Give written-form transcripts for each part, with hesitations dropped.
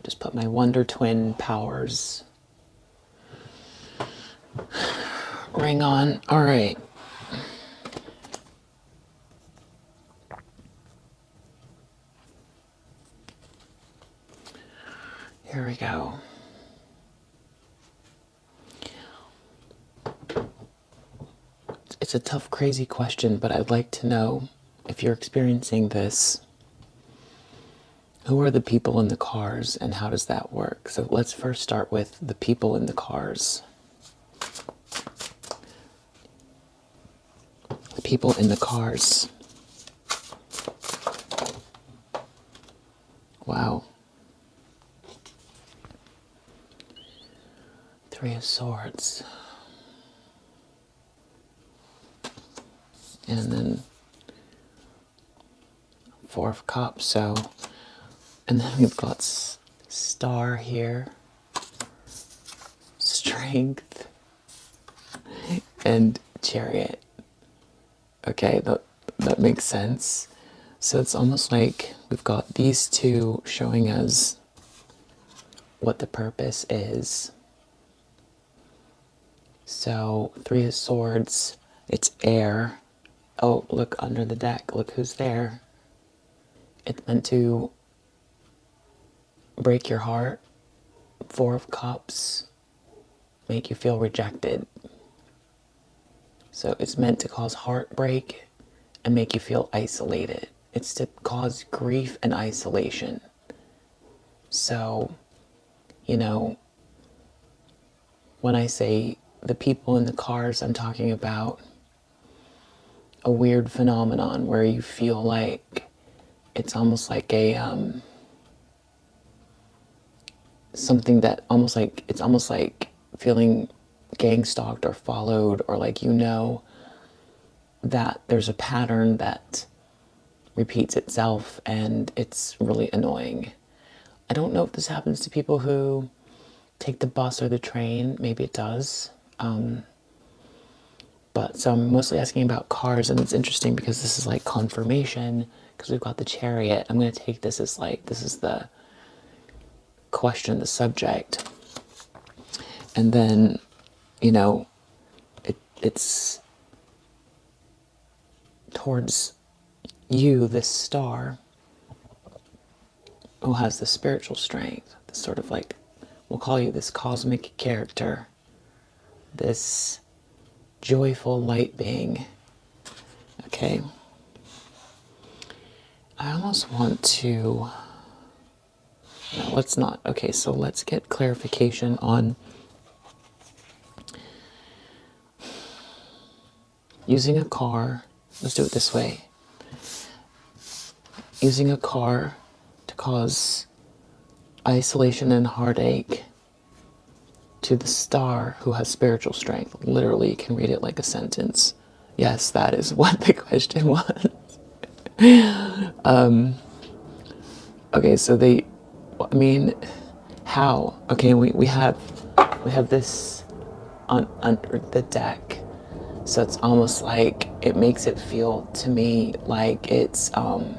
Just put my Wonder Twin powers ring on. All right. Here we go. It's a tough, crazy question, but I'd like to know if you're experiencing this. Who are the people in the cars and how does that work? So let's first start with the people in the cars. The people in the cars. Wow. Three of Swords. And then Four of Cups. So, and then we've got Star here. Strength. And Chariot. Okay, that makes sense. So it's almost like we've got these two showing us what the purpose is. So, Three of Swords, it's air. Oh, look under the deck. Look who's there. It's meant to break your heart. Four of Cups, make you feel rejected. So it's meant to cause heartbreak and make you feel isolated. It's to cause grief and isolation. So, you know, when I say the people in the cars, I'm talking about a weird phenomenon where you feel like it's almost like a something that it's almost like feeling gang stalked or followed, or like that there's a pattern that repeats itself and it's really annoying. I don't know if this happens to people who take the bus or the train. Maybe it does. But so I'm mostly asking about cars, and it's interesting because this is like confirmation, because we've got the Chariot. I'm going to take this as like, this is the question, the subject. And then, you know, it's towards you, this star, who has the spiritual strength, this sort of like, we'll call you this cosmic character, this joyful light being. Okay. I almost want to, no, let's not. Okay, so let's get clarification on using a car. Let's do it this way. Using a car to cause isolation and heartache to the star who has spiritual strength. Literally, you can read it like a sentence. Yes, that is what the question was. Okay, so how? Okay, we have this under the deck. So it's almost like, it makes it feel to me like it's almost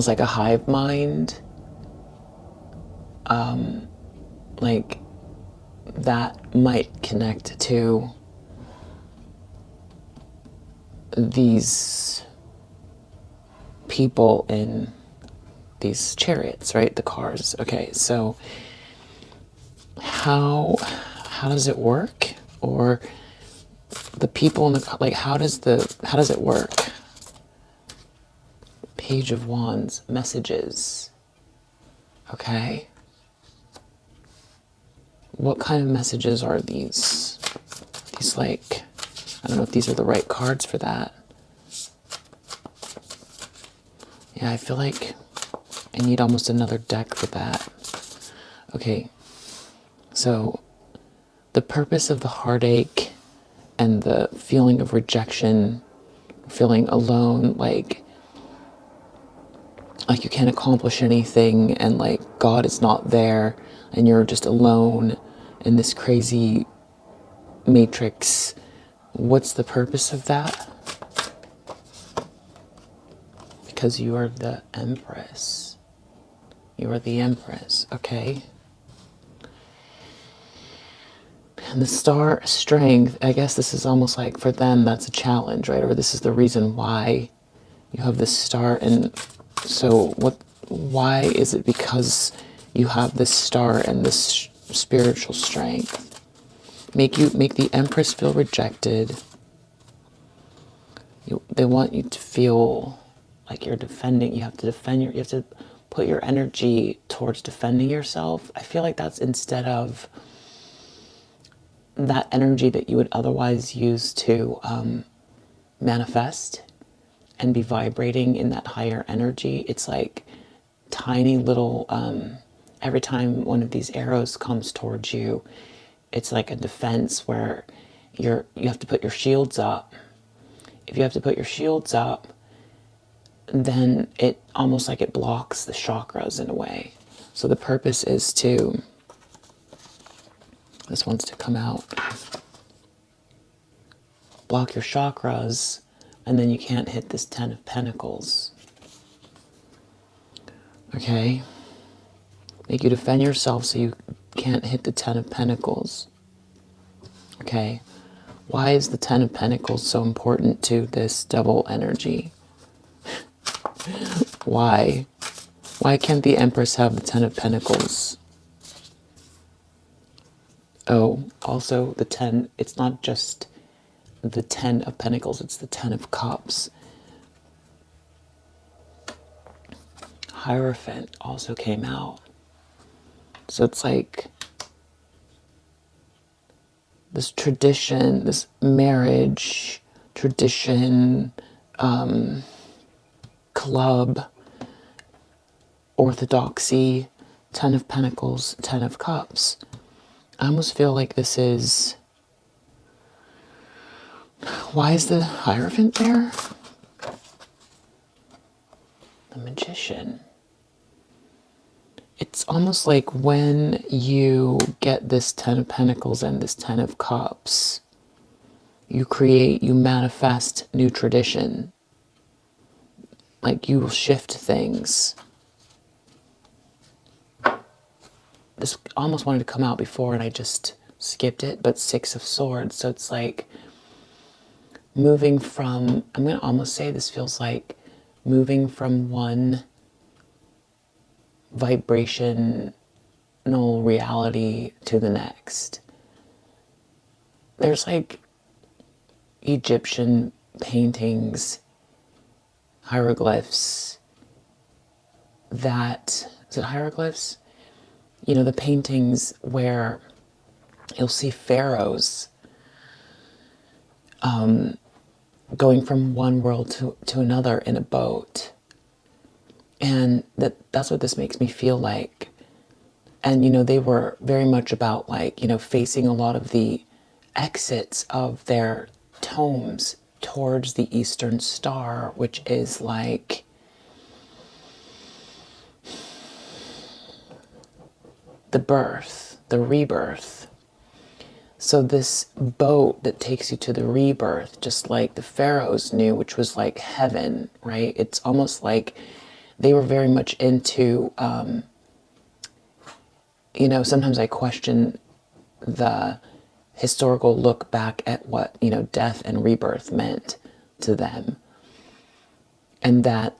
like a hive mind. Like that might connect to these people in these chariots, right? The cars. Okay, so how does it work? Or the people in the, like, how does it work? Page of Wands, messages. Okay. What kind of messages are these? These, like, I don't know if these are the right cards for that. Yeah, I feel like I need almost another deck for that. Okay, so the purpose of the heartache and the feeling of rejection, feeling alone, like you can't accomplish anything, and like God is not there, and you're just alone in this crazy matrix. What's the purpose of that? because you are the Empress. You are the Empress, okay? And the star strength, I guess this is almost like for them, that's a challenge, right? Or this is the reason why you have this star. And so why is it because you have this star and this spiritual strength? Make the Empress feel rejected. They want you to feel like you're defending. You have to you have to put your energy towards defending yourself. I feel like that's instead of that energy that you would otherwise use to manifest and be vibrating in that higher energy. It's like tiny little, every time one of these arrows comes towards you, it's like a defense where you have to put your shields up. If you have to put your shields up, then it almost like it blocks the chakras in a way. So the purpose is to, this wants to come out, block your chakras, and then you can't hit this 10 of Pentacles. Okay? Make you defend yourself so you can't hit the 10 of Pentacles. Okay? Why is the 10 of Pentacles so important to this double energy? Why? Why can't the Empress have the 10 of Pentacles? Oh, also the 10, it's not just the 10 of Pentacles, it's the 10 of Cups. Hierophant also came out. So it's like this tradition, this marriage tradition, club, orthodoxy, 10 of Pentacles, 10 of Cups. I almost feel like this is, why is the Hierophant there? The Magician. It's almost like when you get this 10 of Pentacles and this 10 of Cups, you manifest new tradition. Like you will shift things. This almost wanted to come out before and I just skipped it, but 6 of Swords. So it's like moving from, I'm going to almost say this feels like moving from one vibrational reality to the next. There's like Egyptian paintings, hieroglyphs, is it hieroglyphs? You know, the paintings where you'll see pharaohs going from one world to another in a boat. And that's what this makes me feel like. And, you know, they were very much about like, you know, facing a lot of the exits of their tomes towards the Eastern Star, which is like the birth, the rebirth. So this boat that takes you to the rebirth, just like the pharaohs knew, which was like heaven, right? It's almost like they were very much into, you know, sometimes I question the historical look back at what, you know, death and rebirth meant to them. And that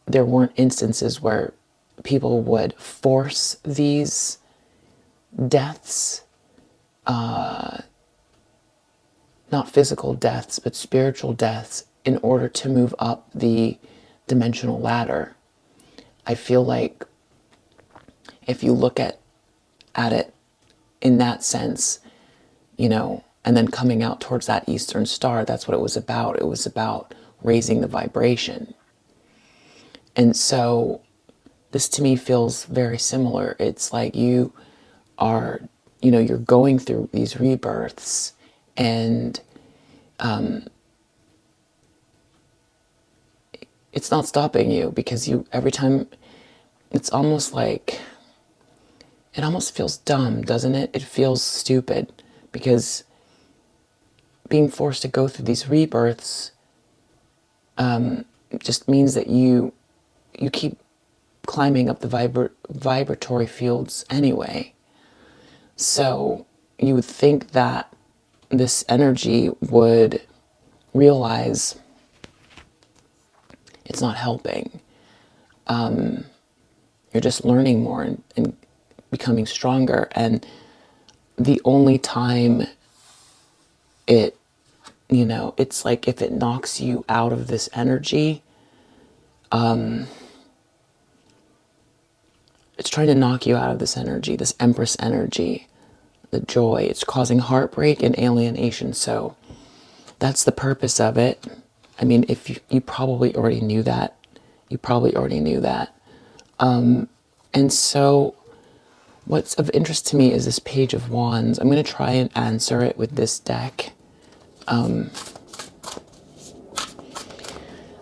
there weren't instances where people would force these deaths, not physical deaths, but spiritual deaths in order to move up the dimensional ladder. I feel like if you look at it in that sense, you know, and then coming out towards that Eastern Star, that's what it was about. It was about raising the vibration. And so this to me feels very similar. It's like you are, you know, you're going through these rebirths and it's not stopping you because every time, it's almost like, it almost feels dumb, doesn't it? It feels stupid because being forced to go through these rebirths just means that you you keep climbing up the vibratory fields anyway. So you would think that this energy would realize it's not helping. You're just learning more and becoming stronger. And the only time it, it's like if it knocks you out of this energy, it's trying to knock you out of this energy, this Empress energy, the joy. It's causing heartbreak and alienation. So that's the purpose of it. I mean, if you probably already knew that. You probably already knew that. And so what's of interest to me is this Page of Wands. I'm going to try and answer it with this deck.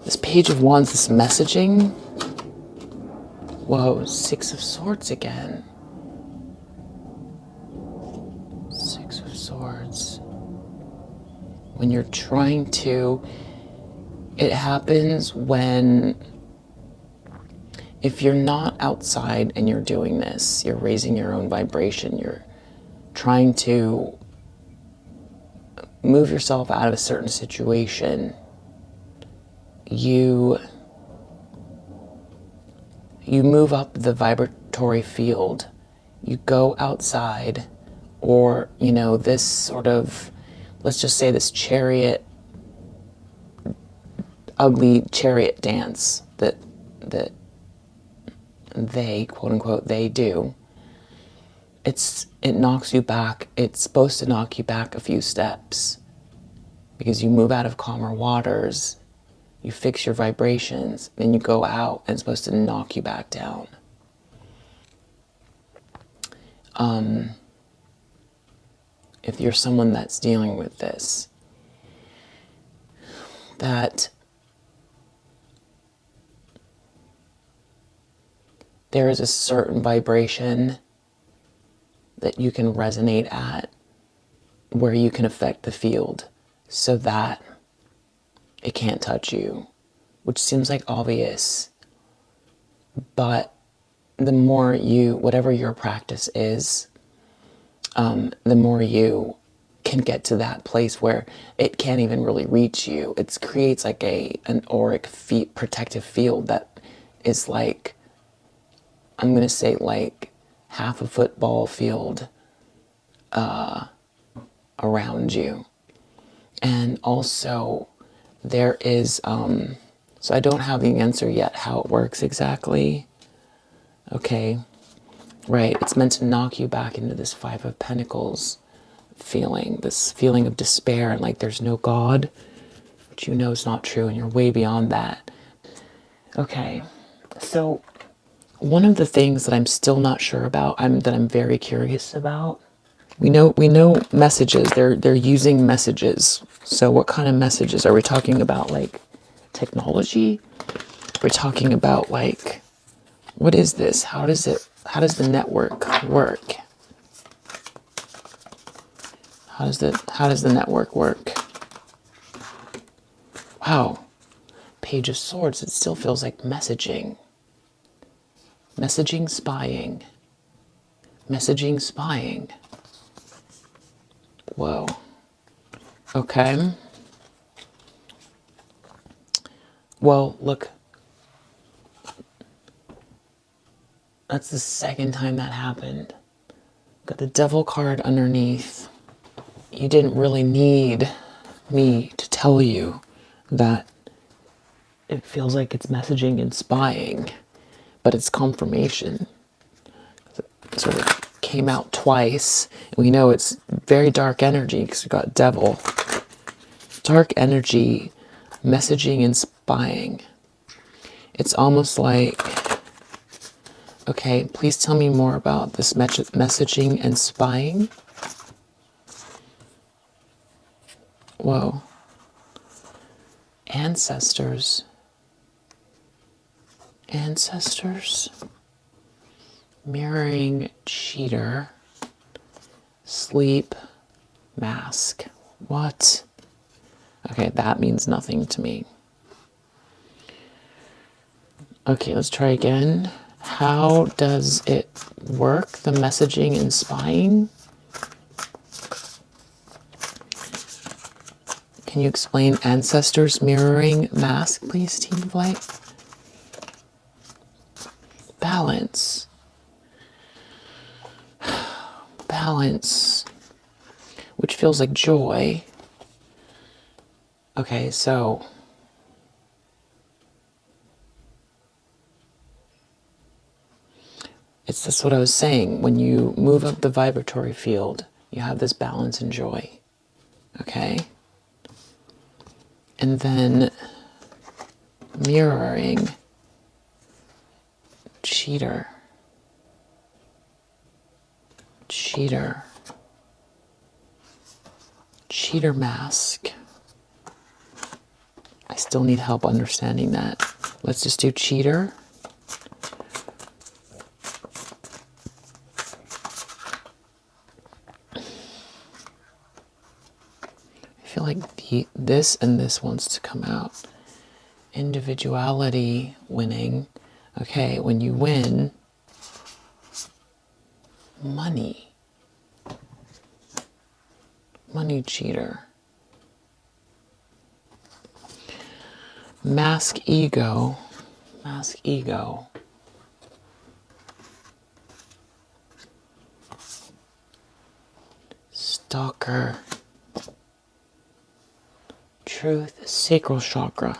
This Page of Wands, this messaging. Whoa, Six of Swords again. Six of Swords. When you're trying to, it happens when, if you're not outside and you're doing this, you're raising your own vibration, you're trying to move yourself out of a certain situation, you move up the vibratory field, you go outside, or, this sort of, let's just say this ugly chariot dance that they, quote unquote, they do. It knocks you back. It's supposed to knock you back a few steps because you move out of calmer waters, you fix your vibrations, then you go out and it's supposed to knock you back down. If you're someone that's dealing with this, that there is a certain vibration that you can resonate at where you can affect the field so that it can't touch you, which seems like obvious, but the more whatever your practice is, the more you can get to that place where it can't even really reach you. It creates like an auric protective field that is like, I'm going to say like half a football field around you. And also there is, so I don't have the answer yet how it works exactly. Okay, right, it's meant to knock you back into this Five of Pentacles feeling, this feeling of despair and like there's no God, which is not true and you're way beyond that. Okay, so one of the things that I'm still not sure about, that I'm very curious about, we know messages, they're using messages. So what kind of messages are we talking about? Like technology? We're talking about like, what is this? How does the network work? How does the network work? Wow. Page of Swords, it still feels like messaging. Messaging, spying. Messaging, spying. Whoa. Okay. Well, look. That's the second time that happened. Got the Devil card underneath. You didn't really need me to tell you that it feels like it's messaging and spying, but it's confirmation. It sort of came out twice. And we know it's very dark energy because we got Devil. Dark energy, messaging and spying. It's almost like, okay, please tell me more about this messaging and spying. Whoa. Ancestors. Mirroring cheater. Sleep mask. What? Okay, that means nothing to me. Okay, let's try again. How does it work, the messaging and spying? Can you explain ancestors mirroring mask, please, Team of Light? Balance. Balance, which feels like joy. Okay, so it's just what I was saying. When you move up the vibratory field, you have this balance and joy. Okay? And then mirroring, cheater, cheater, cheater mask. I still need help understanding that. Let's just do cheater. I feel like this and this wants to come out. Individuality, winning. Okay, when you win, money. Money cheater. Mask ego. Mask ego. Stalker. Truth, sacral chakra.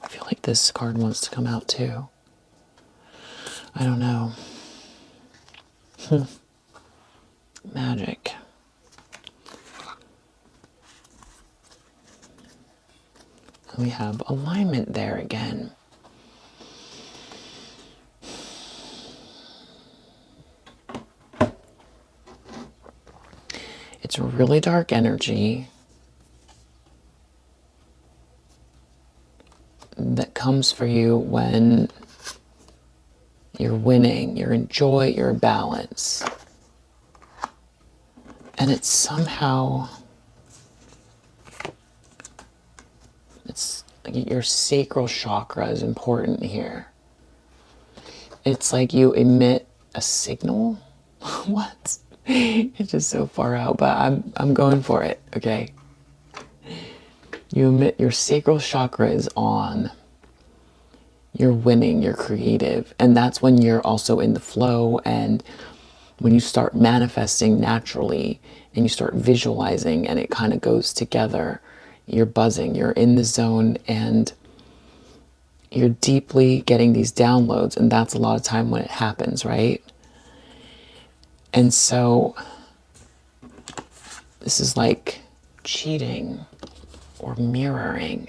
I feel like this card wants to come out too. I don't know. Magic. And we have alignment there again. It's a really dark energy that comes for you when you're winning, you're in joy, you're in balance. And it's somehow, it's like your sacral chakra is important here. It's like you emit a signal. What? It's just so far out, but I'm going for it, okay? You emit, your sacral chakra is on. You're winning, you're creative. And that's when you're also in the flow, and when you start manifesting naturally and you start visualizing and it kind of goes together, you're buzzing, you're in the zone, and you're deeply getting these downloads, and that's a lot of time when it happens, right? And so this is like cheating or mirroring,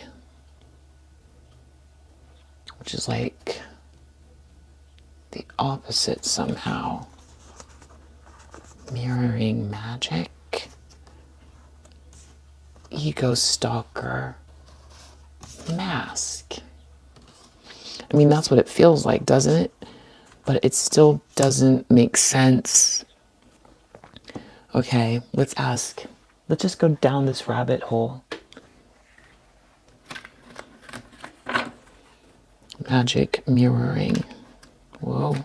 which is like the opposite somehow. Mirroring magic, ego stalker, mask. I mean, that's what it feels like, doesn't it? But it still doesn't make sense. Okay, let's ask. Let's just go down this rabbit hole. Magic mirroring. Whoa.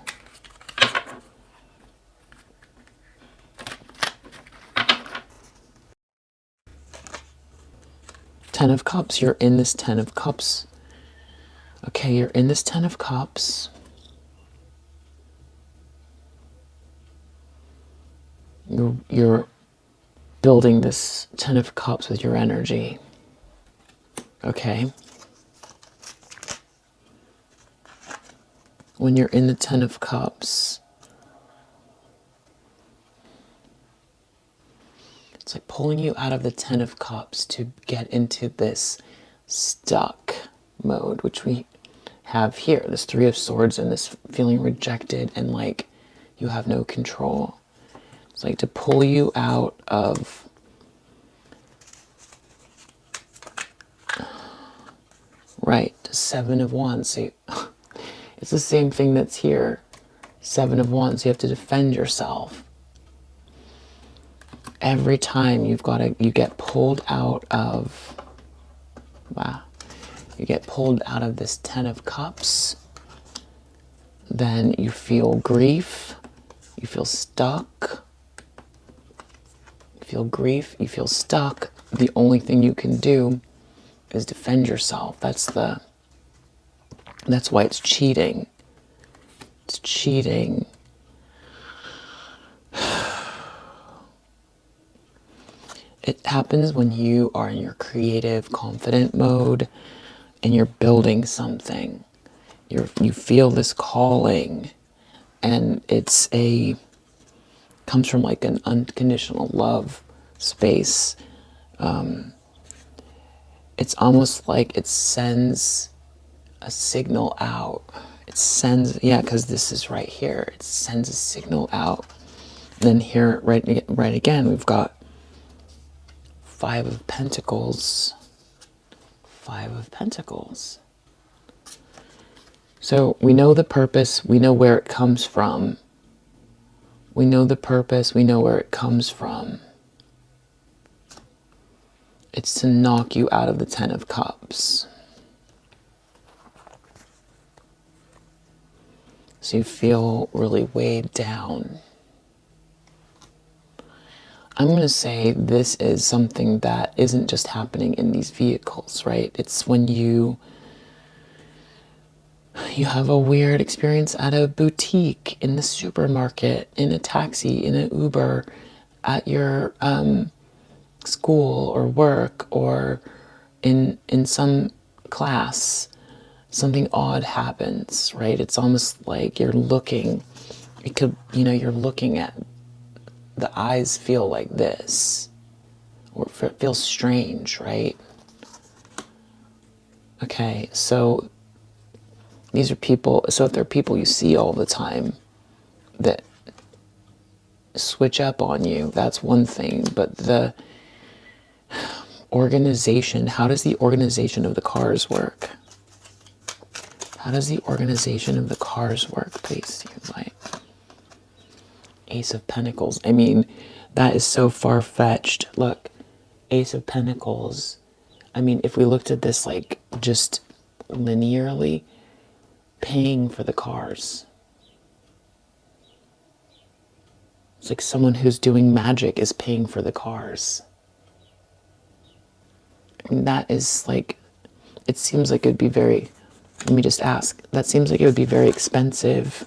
Ten of Cups. You're in this Ten of Cups. Okay, you're in this Ten of Cups. You're building this Ten of Cups with your energy. Okay. When you're in the Ten of Cups, it's like pulling you out of the Ten of Cups to get into this stuck mode, which we have here. This Three of Swords and this feeling rejected and like you have no control. It's like to pull you out of right, Seven of Wands. So it's the same thing that's here. Seven of Wands. You have to defend yourself. Every time you get pulled out of Wow. You get pulled out of this Ten of Cups. Then you feel grief. You feel stuck. You feel grief. You feel stuck. The only thing you can do is defend yourself. That's why it's cheating. It's cheating. It happens when you are in your creative, confident mode and you're building something. You feel this calling, and comes from like an unconditional love space. It's almost like it sends a signal out. It sends, yeah, because this is right here. It sends a signal out. And then here, right again, we've got Five of Pentacles. Five of Pentacles. So we know the purpose. We know where it comes from. We know the purpose. We know where it comes from. It's to knock you out of the Ten of Cups. So you feel really weighed down. I'm going to say this is something that isn't just happening in these vehicles, right? It's when you have a weird experience at a boutique, in the supermarket, in a taxi, in an Uber, at your school or work, or in some class. Something odd happens, right? It's almost like you're looking, you're looking at, the eyes feel like this, or it feels strange, right? Okay, so these are people, so if they're people you see all the time that switch up on you, that's one thing, but the organization, how does the organization of the cars work? How does the organization of the cars work, please? Like Ace of Pentacles. I mean, that is so far-fetched. Look, Ace of Pentacles. I mean, if we looked at this like just linearly, paying for the cars. It's like someone who's doing magic is paying for the cars. I mean, that is like, it seems like it'd be very, let me just ask, that seems like it would be very expensive.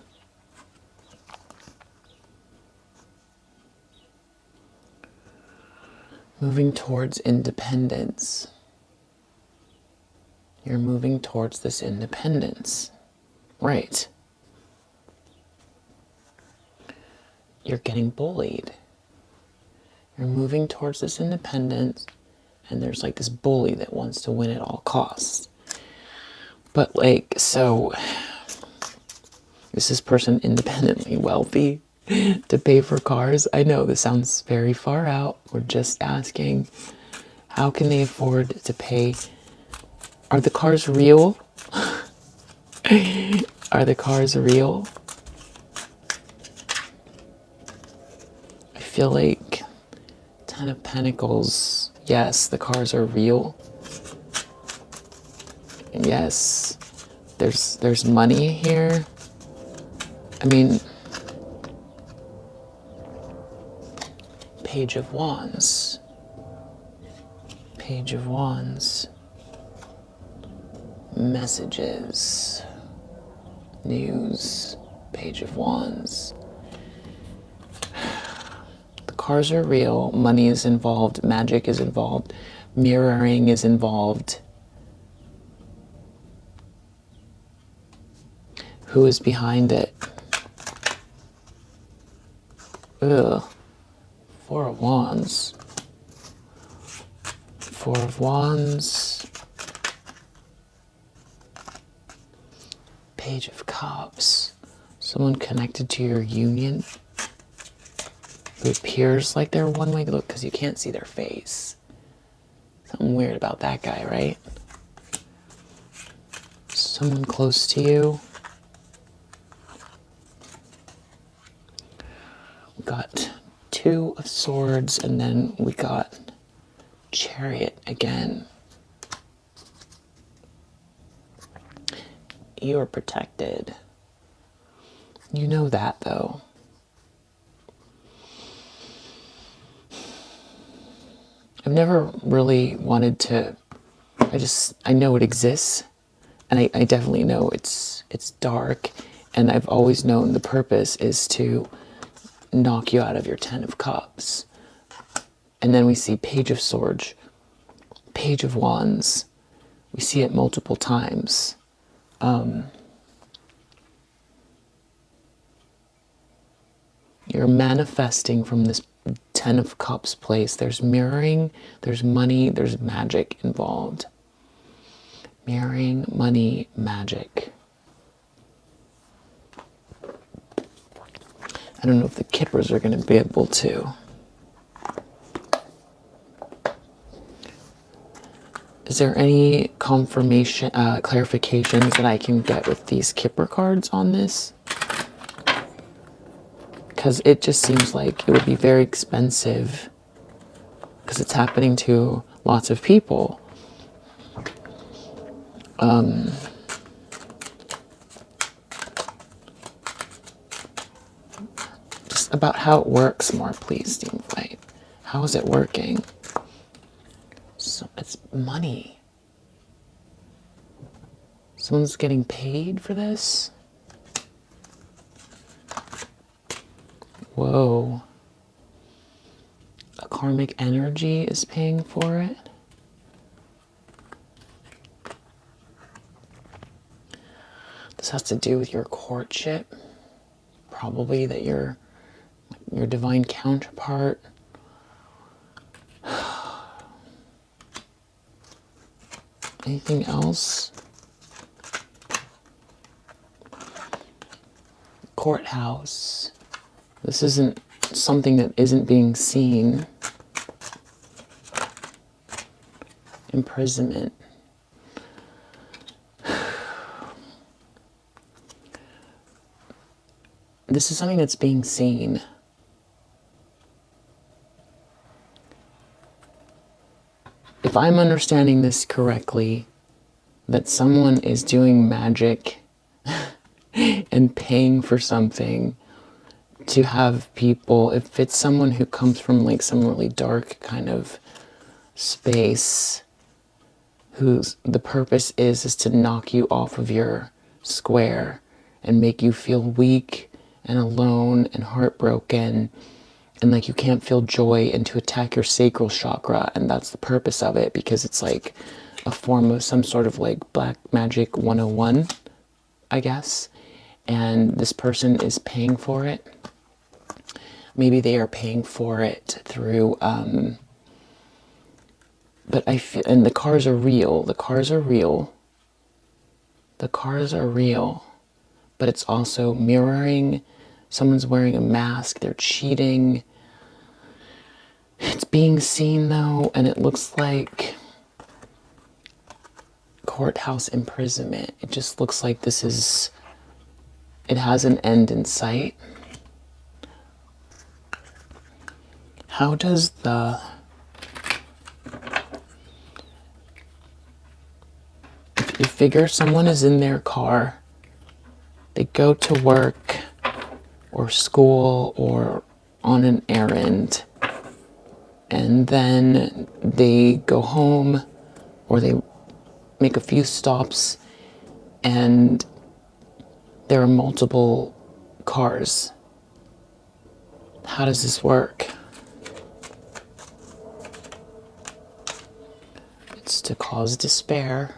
Moving towards independence. You're moving towards this independence. Right. You're getting bullied. You're moving towards this independence, and there's like this bully that wants to win at all costs. But like, so, is this person independently wealthy to pay for cars? I know this sounds very far out. We're just asking, how can they afford to pay? Are the cars real? Are the cars real? I feel like Ten of Pentacles, yes, the cars are real. Yes, there's money here. I mean, Page of Wands. Page of Wands. Messages. News. Page of Wands. The cars are real. Money is involved. Magic is involved. Mirroring is involved. Who is behind it? Ugh. Four of Wands. Four of Wands. Page of Cups. Someone connected to your union who appears like they're one way. Look, because you can't see their face. Something weird about that guy, right? Someone close to you. We got Two of Swords, and then we got Chariot again. You are protected. You know that, though. I've never really wanted to, I know it exists, and I definitely know it's dark, and I've always known the purpose is to knock you out of your 10 of Cups. And then we see Page of Swords, Page of Wands. We see it multiple times. You're manifesting from this 10 of Cups place. There's mirroring, there's money, there's magic involved. Mirroring, money, magic. I don't know if the Kippers are going to be able to. Is there any confirmation, clarifications that I can get with these Kipper cards on this? Because it just seems like it would be very expensive because it's happening to lots of people. Just about how it works more, please, Team Fight. How is it working? So it's money. Someone's getting paid for this? Whoa. A karmic energy is paying for it? This has to do with your courtship. Probably that your divine counterpart. Anything else? Courthouse. This isn't something that isn't being seen. Imprisonment. This is something that's being seen. If I'm understanding this correctly, that someone is doing magic and paying for something to have people, if it's someone who comes from like some really dark kind of space, whose the purpose is to knock you off of your square and make you feel weak and alone and heartbroken and like you can't feel joy, and to attack your sacral chakra. And that's the purpose of it, because it's like a form of some sort of like black magic 101, I guess. And this person is paying for it. Maybe they are paying for it through, but I feel, and the cars are real. The cars are real. The cars are real. But it's also mirroring. Someone's wearing a mask. They're cheating. It's being seen though, and it looks like courthouse imprisonment. It just looks like this is, it has an end in sight. How does the, if you figure someone is in their car, they go to work or school or on an errand, and then they go home or they make a few stops, and there are multiple cars. How does this work? It's to cause despair.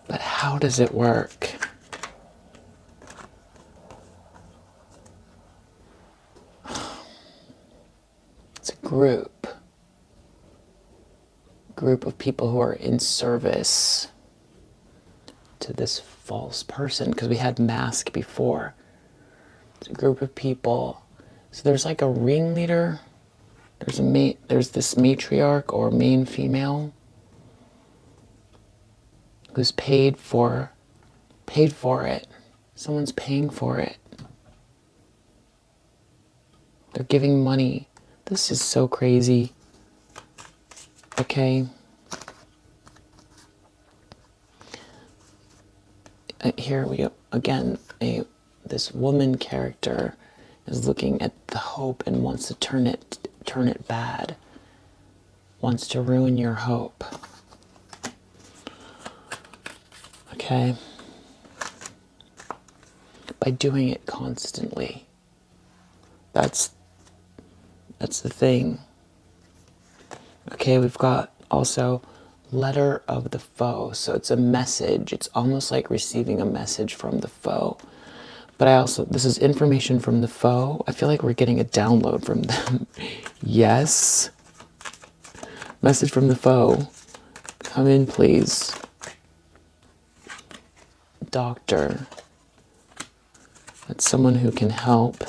But how does it work? It's a group of people who are in service to this false person, because we had mask before. It's a group of people. So there's like a ringleader. There's this matriarch or main female who's paid for it. Someone's paying for it. They're giving money. This is so crazy. Okay. here we go again. This woman character is looking at the hope and wants to turn it bad. Wants to ruin your hope. Okay? By doing it constantly. That's the thing. Okay, we've got also letter of the foe. So it's a message. It's almost like receiving a message from the foe. But this is information from the foe. I feel like we're getting a download from them. Yes. Message from the foe. Come in, please. Doctor. That's someone who can help.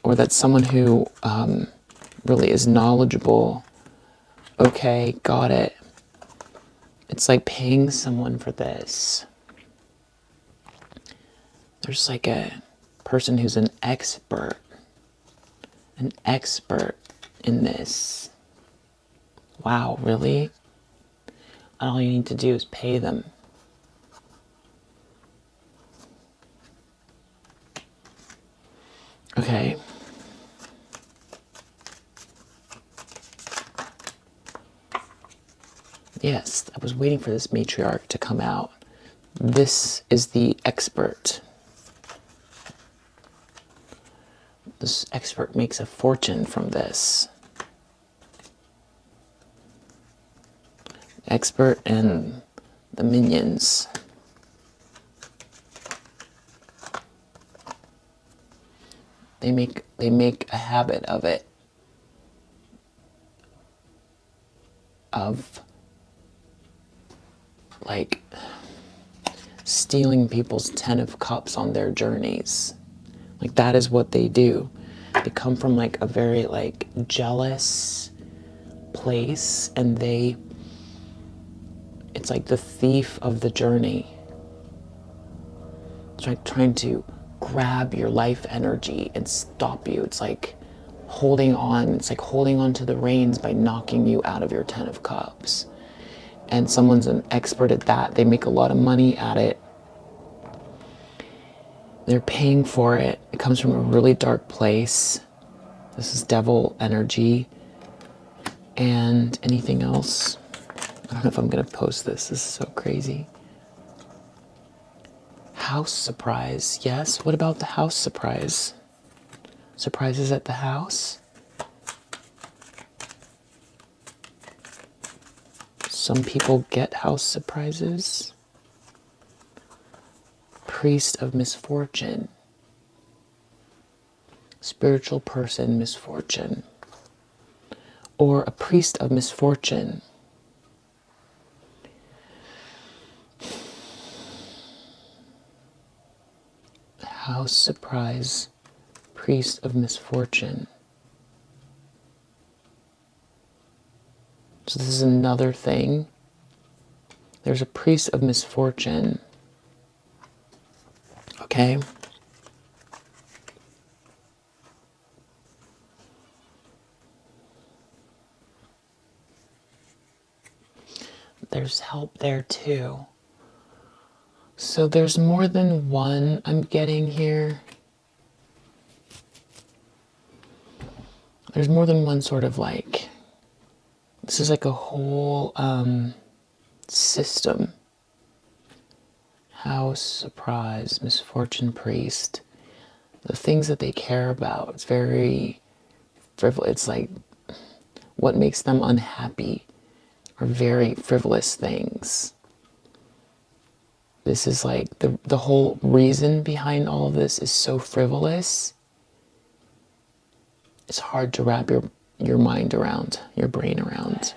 Or that's someone who really is knowledgeable. Okay, got it. It's like paying someone for this. There's like a person who's an expert in this. Wow, really? All you need to do is pay them. Okay. Yes, I was waiting for this matriarch to come out. This is the expert. This expert makes a fortune from this. Expert and the minions. They make a habit of it. Of like stealing people's 10 of cups on their journeys. Like that is what they do. They come from like a very like jealous place, and it's like the thief of the journey. It's like trying to grab your life energy and stop you. It's like holding on to the reins by knocking you out of your 10 of cups. And someone's an expert at that. They make a lot of money at it. They're paying for it. It comes from a really dark place. This is devil energy. And anything else? I don't know if I'm going to post this. This is so crazy. House surprise. Yes, what about the house surprise? Surprises at the house? Some people get house surprises. Priest of misfortune. Spiritual person, misfortune. Or a priest of misfortune. House surprise, priest of misfortune. So this is another thing. There's a priest of misfortune. Okay? There's help there too. So there's more than one I'm getting here. There's more than one sort of like, this is like a whole system. House, surprise, misfortune, priest. The things that they care about, it's very frivolous. It's like what makes them unhappy are very frivolous things. This is like the whole reason behind all of this is so frivolous. It's hard to wrap your mind around, your brain around.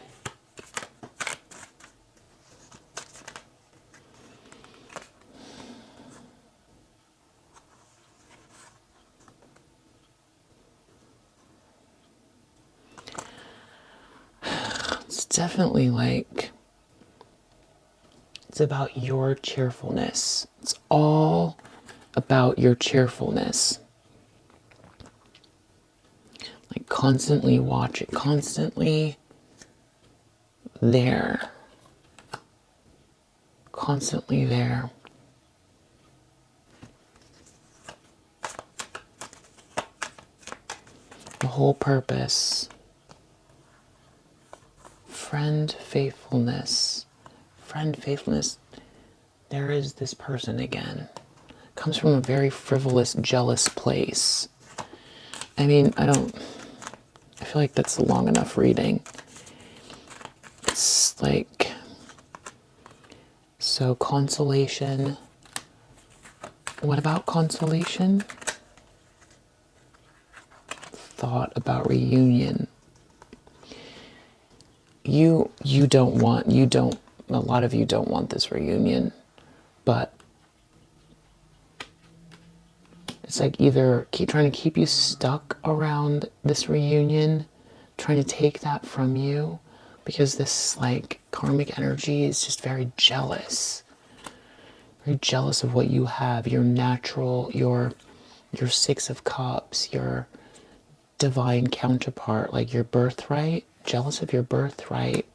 It's definitely like, it's about your cheerfulness. It's all about your cheerfulness. Like constantly watch it, constantly there. constantly there. The whole purpose. Friend faithfulness. Friend faithfulness. There is this person again. Comes from a very frivolous, jealous place. I mean, I feel like that's long enough reading. It's like, so consolation. What about consolation? Thought about reunion. A lot of you don't want this reunion, but it's like either trying to keep you stuck around this reunion, trying to take that from you, because this like karmic energy is just very jealous of what you have, your natural, your Six of Cups, your divine counterpart, like your birthright, jealous of your birthright,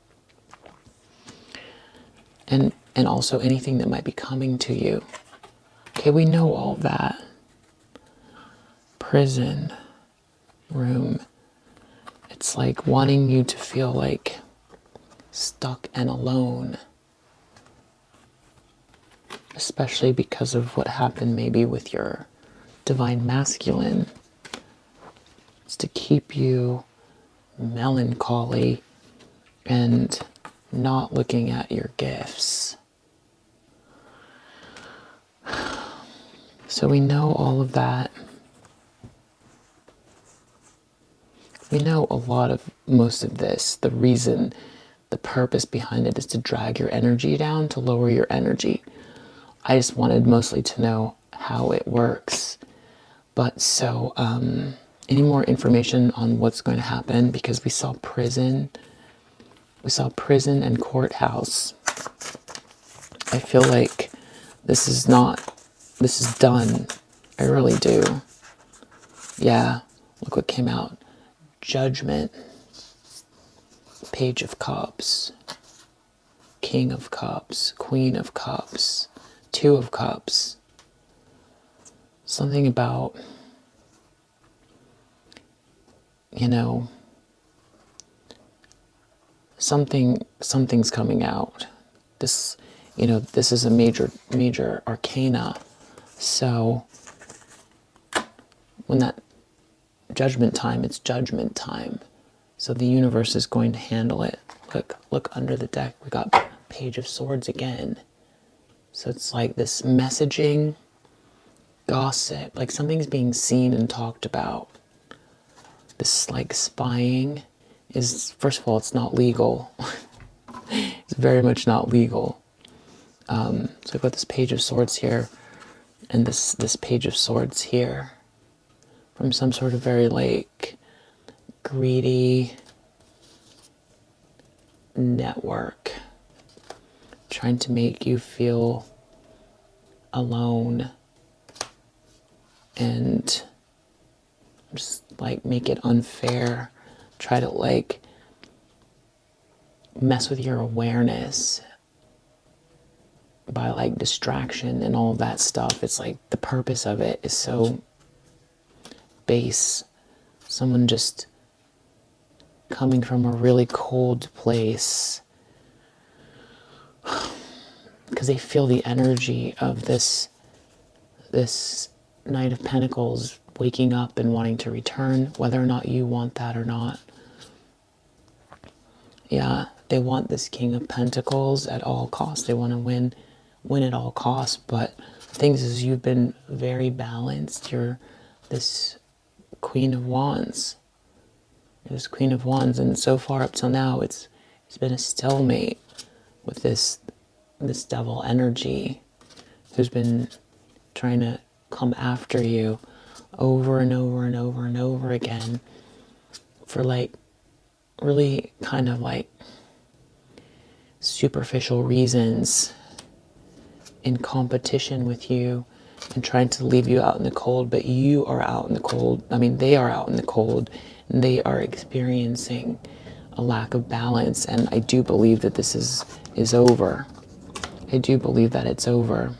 and also anything that might be coming to you. Okay, we know all that. Prison room. It's like wanting you to feel like stuck and alone, especially because of what happened maybe with your divine masculine. It's to keep you melancholy and not looking at your gifts. So we know all of that. We know most of this. The reason, the purpose behind it is to drag your energy down, to lower your energy. I just wanted mostly to know how it works. But so, any more information on what's going to happen? Because we saw prison and courthouse. I feel like this is done. I really do. Yeah, look what came out. Judgment. Page of Cups. King of Cups. Queen of Cups. Two of Cups. Something about, something's coming out. This is a major arcana. So when that judgment time, it's judgment time. So the universe is going to handle it. Look under the deck. We got Page of Swords again. So it's like this messaging, gossip, like something's being seen and talked about. This like spying is, first of all, it's not legal. It's very much not legal. So I've got this Page of Swords here, and this Page of Swords here, from some sort of very like greedy network trying to make you feel alone and just like make it unfair, try to like mess with your awareness by like distraction and all that stuff. It's like the purpose of it is so base. Someone just coming from a really cold place because they feel the energy of this Knight of Pentacles waking up and wanting to return, whether or not you want that or not. Yeah, they want this King of Pentacles at all costs. They want to win at all costs. But the thing is you've been very balanced. You're this Queen of Wands. You're this Queen of Wands, and so far up till now, it's been a stalemate with this devil energy who's been trying to come after you over and over and over and over again for like really kind of like superficial reasons, in competition with you and trying to leave you out in the cold. But you are out in the cold. I mean, they are out in the cold and they are experiencing a lack of balance. And I do believe that this is over. I do believe that it's over.